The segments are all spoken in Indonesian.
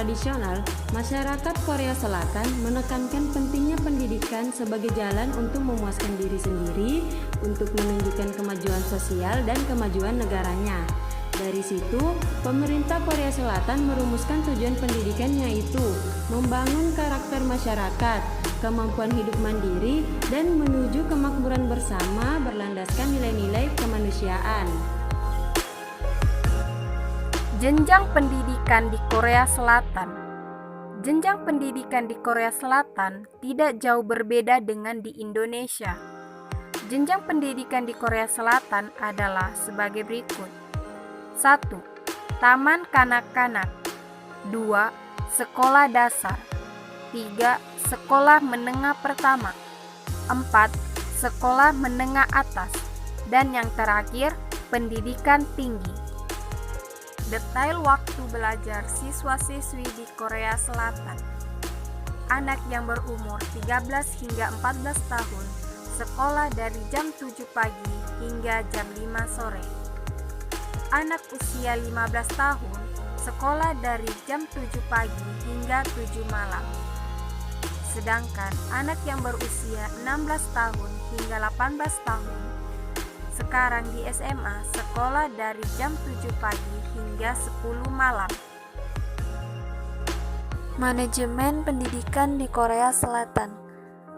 tradisional, masyarakat Korea Selatan menekankan pentingnya pendidikan sebagai jalan untuk memuaskan diri sendiri, untuk menunjukkan kemajuan sosial dan kemajuan negaranya. Dari situ, pemerintah Korea Selatan merumuskan tujuan pendidikan, yaitu membangun karakter masyarakat, kemampuan hidup mandiri, dan menuju kemakmuran bersama berlandaskan nilai-nilai kemanusiaan. Jenjang pendidikan di Korea Selatan. Jenjang pendidikan di Korea Selatan tidak jauh berbeda dengan di Indonesia. Jenjang pendidikan di Korea Selatan adalah sebagai berikut. 1. Taman kanak-kanak. 2. Sekolah dasar. 3. Sekolah menengah pertama. 4. Sekolah menengah atas. Dan yang terakhir, pendidikan tinggi. Detail waktu belajar siswa-siswi di Korea Selatan. Anak yang berumur 13 hingga 14 tahun sekolah dari jam 7 pagi hingga jam 5 sore. Anak usia 15 tahun sekolah dari jam 7 pagi hingga 7 malam. Sedangkan anak yang berusia 16 tahun hingga 18 tahun sekarang di SMA sekolah dari jam 7 pagi hingga 10 malam. Manajemen pendidikan di Korea Selatan.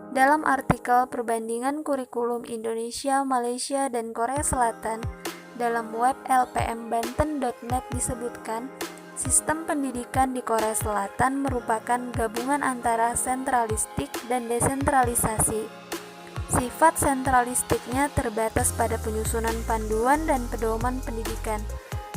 Dalam artikel perbandingan kurikulum Indonesia, Malaysia, dan Korea Selatan dalam web lpmbanten.net disebutkan, sistem pendidikan di Korea Selatan merupakan gabungan antara sentralistik dan desentralisasi. Sifat sentralistiknya terbatas pada penyusunan panduan dan pedoman pendidikan,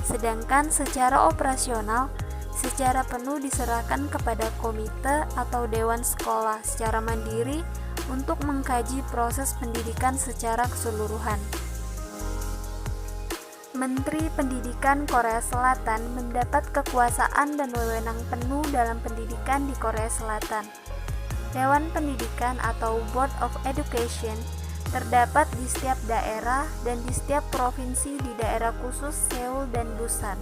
sedangkan secara operasional, secara penuh diserahkan kepada komite atau dewan sekolah secara mandiri untuk mengkaji proses pendidikan secara keseluruhan. Menteri Pendidikan Korea Selatan mendapat kekuasaan dan wewenang penuh dalam pendidikan di Korea Selatan. Dewan Pendidikan atau Board of Education terdapat di setiap daerah dan di setiap provinsi di daerah khusus Seoul dan Busan.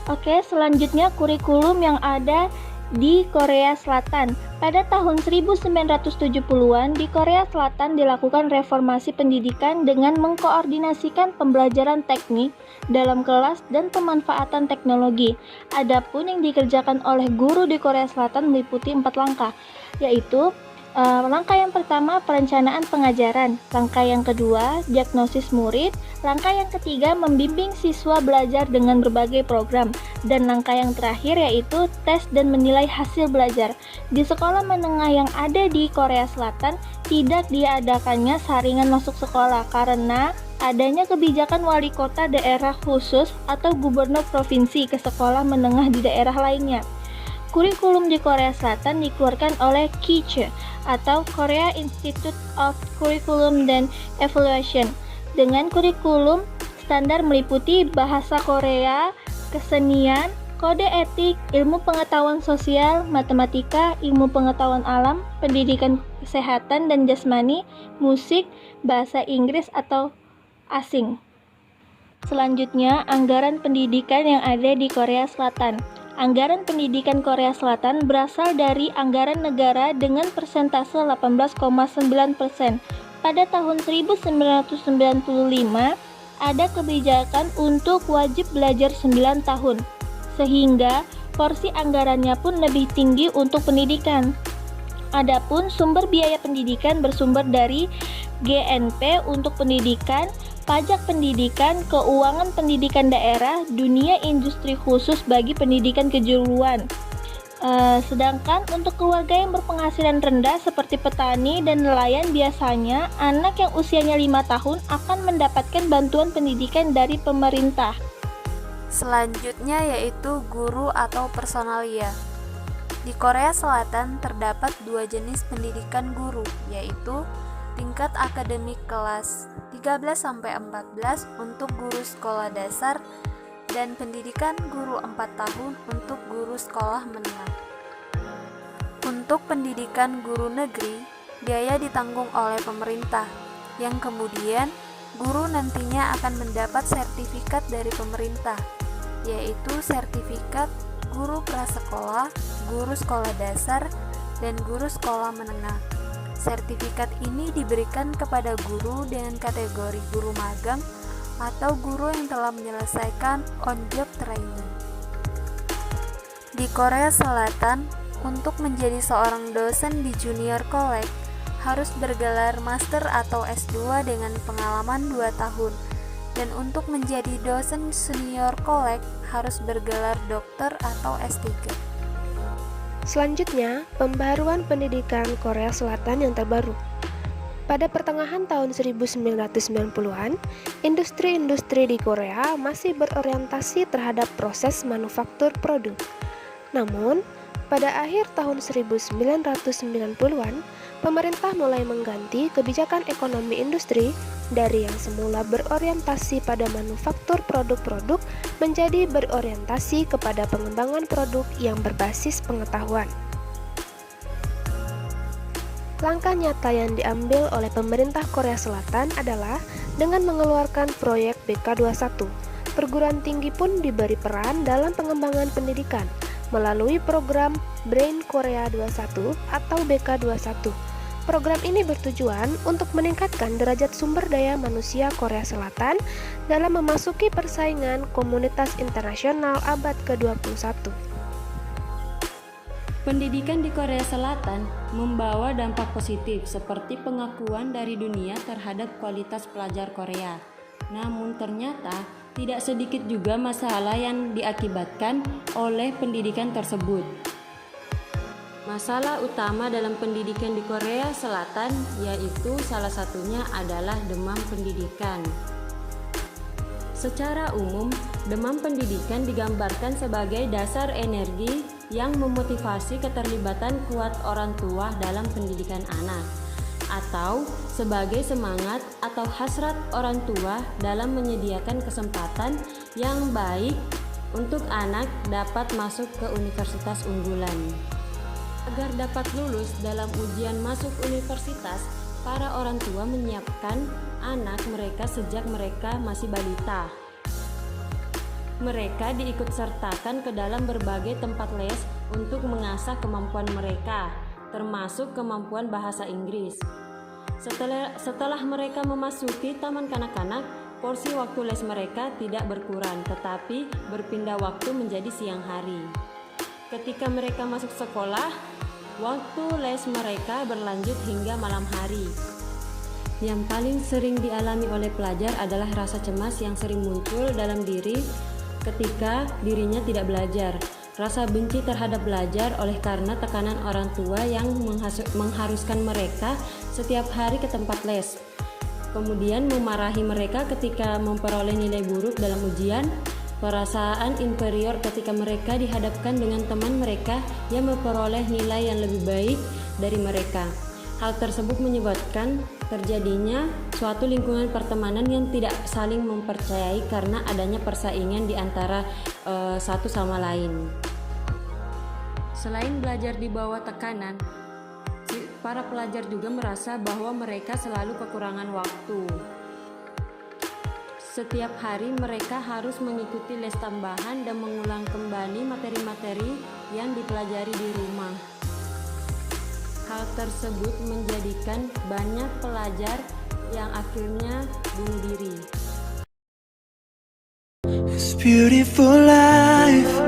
Oke, selanjutnya kurikulum yang ada di Korea Selatan. Pada tahun 1970-an, di Korea Selatan dilakukan reformasi pendidikan dengan mengkoordinasikan pembelajaran teknik dalam kelas dan pemanfaatan teknologi. Adapun yang dikerjakan oleh guru di Korea Selatan meliputi 4 langkah, yaitu langkah yang pertama, perencanaan pengajaran. Langkah yang kedua, diagnosis murid. Langkah yang ketiga, membimbing siswa belajar dengan berbagai program. Dan langkah yang terakhir yaitu tes dan menilai hasil belajar. Di sekolah menengah yang ada di Korea Selatan, tidak diadakannya saringan masuk sekolah karena adanya kebijakan wali kota daerah khusus atau gubernur provinsi ke sekolah menengah di daerah lainnya. Kurikulum di Korea Selatan dikeluarkan oleh KICE atau Korea Institute of Curriculum and Evaluation dengan kurikulum standar meliputi bahasa Korea, kesenian, kode etik, ilmu pengetahuan sosial, matematika, ilmu pengetahuan alam, pendidikan kesehatan dan jasmani, musik, bahasa Inggris atau asing. Selanjutnya, anggaran pendidikan yang ada di Korea Selatan. Anggaran pendidikan Korea Selatan berasal dari anggaran negara dengan persentase 18,9%. Pada tahun 1995, ada kebijakan untuk wajib belajar 9 tahun, sehingga porsi anggarannya pun lebih tinggi untuk pendidikan. Adapun sumber biaya pendidikan bersumber dari GNP untuk pendidikan, pajak pendidikan, keuangan pendidikan daerah, dunia industri khusus bagi pendidikan kejuruan. Sedangkan untuk keluarga yang berpenghasilan rendah seperti petani dan nelayan, biasanya anak yang usianya 5 tahun akan mendapatkan bantuan pendidikan dari pemerintah. Selanjutnya yaitu guru atau personalia. Di Korea Selatan terdapat 2 jenis pendidikan guru, yaitu tingkat akademik kelas 13-14 untuk guru sekolah dasar dan pendidikan guru 4 tahun untuk guru sekolah menengah. Untuk pendidikan guru negeri, biaya ditanggung oleh pemerintah, yang kemudian guru nantinya akan mendapat sertifikat dari pemerintah, yaitu sertifikat guru prasekolah, guru sekolah dasar, dan guru sekolah menengah. Sertifikat ini diberikan kepada guru dengan kategori guru magang atau guru yang telah menyelesaikan on-job training. Di Korea Selatan, untuk menjadi seorang dosen di junior college, harus bergelar master atau S2 dengan pengalaman 2 tahun, dan untuk menjadi dosen senior college harus bergelar dokter atau S3. Selanjutnya, pembaruan pendidikan Korea Selatan yang terbaru. Pada pertengahan tahun 1990-an, industri-industri di Korea masih berorientasi terhadap proses manufaktur produk. Namun, pada akhir tahun 1990-an, pemerintah mulai mengganti kebijakan ekonomi industri dari yang semula berorientasi pada manufaktur produk-produk menjadi berorientasi kepada pengembangan produk yang berbasis pengetahuan. Langkah nyata yang diambil oleh pemerintah Korea Selatan adalah dengan mengeluarkan proyek BK21. Perguruan tinggi pun diberi peran dalam pengembangan pendidikan melalui program Brain Korea 21 atau BK21. Program ini bertujuan untuk meningkatkan derajat sumber daya manusia Korea Selatan dalam memasuki persaingan komunitas internasional abad ke-21. Pendidikan di Korea Selatan membawa dampak positif seperti pengakuan dari dunia terhadap kualitas pelajar Korea. Namun ternyata tidak sedikit juga masalah yang diakibatkan oleh pendidikan tersebut. Masalah utama dalam pendidikan di Korea Selatan yaitu salah satunya adalah demam pendidikan. Secara umum, demam pendidikan digambarkan sebagai dasar energi yang memotivasi keterlibatan kuat orang tua dalam pendidikan anak, atau sebagai semangat atau hasrat orang tua dalam menyediakan kesempatan yang baik untuk anak dapat masuk ke universitas unggulan. Agar dapat lulus dalam ujian masuk universitas, para orang tua menyiapkan anak mereka sejak mereka masih balita. Mereka diikutsertakan ke dalam berbagai tempat les untuk mengasah kemampuan mereka, termasuk kemampuan bahasa Inggris. Setelah mereka memasuki taman kanak-kanak, porsi waktu les mereka tidak berkurang, tetapi berpindah waktu menjadi siang hari. Ketika mereka masuk sekolah, waktu les mereka berlanjut hingga malam hari. Yang paling sering dialami oleh pelajar adalah rasa cemas yang sering muncul dalam diri ketika dirinya tidak belajar. Rasa benci terhadap belajar oleh karena tekanan orang tua yang mengharuskan mereka setiap hari ke tempat les. Kemudian memarahi mereka ketika memperoleh nilai buruk dalam ujian. Perasaan inferior ketika mereka dihadapkan dengan teman mereka yang memperoleh nilai yang lebih baik dari mereka. Hal tersebut menyebabkan terjadinya suatu lingkungan pertemanan yang tidak saling mempercayai karena adanya persaingan di antara satu sama lain. Selain belajar di bawah tekanan, para pelajar juga merasa bahwa mereka selalu kekurangan waktu. Setiap hari mereka harus mengikuti les tambahan dan mengulang kembali materi-materi yang dipelajari di rumah. Hal tersebut menjadikan banyak pelajar yang akhirnya bunuh diri. It's beautiful life.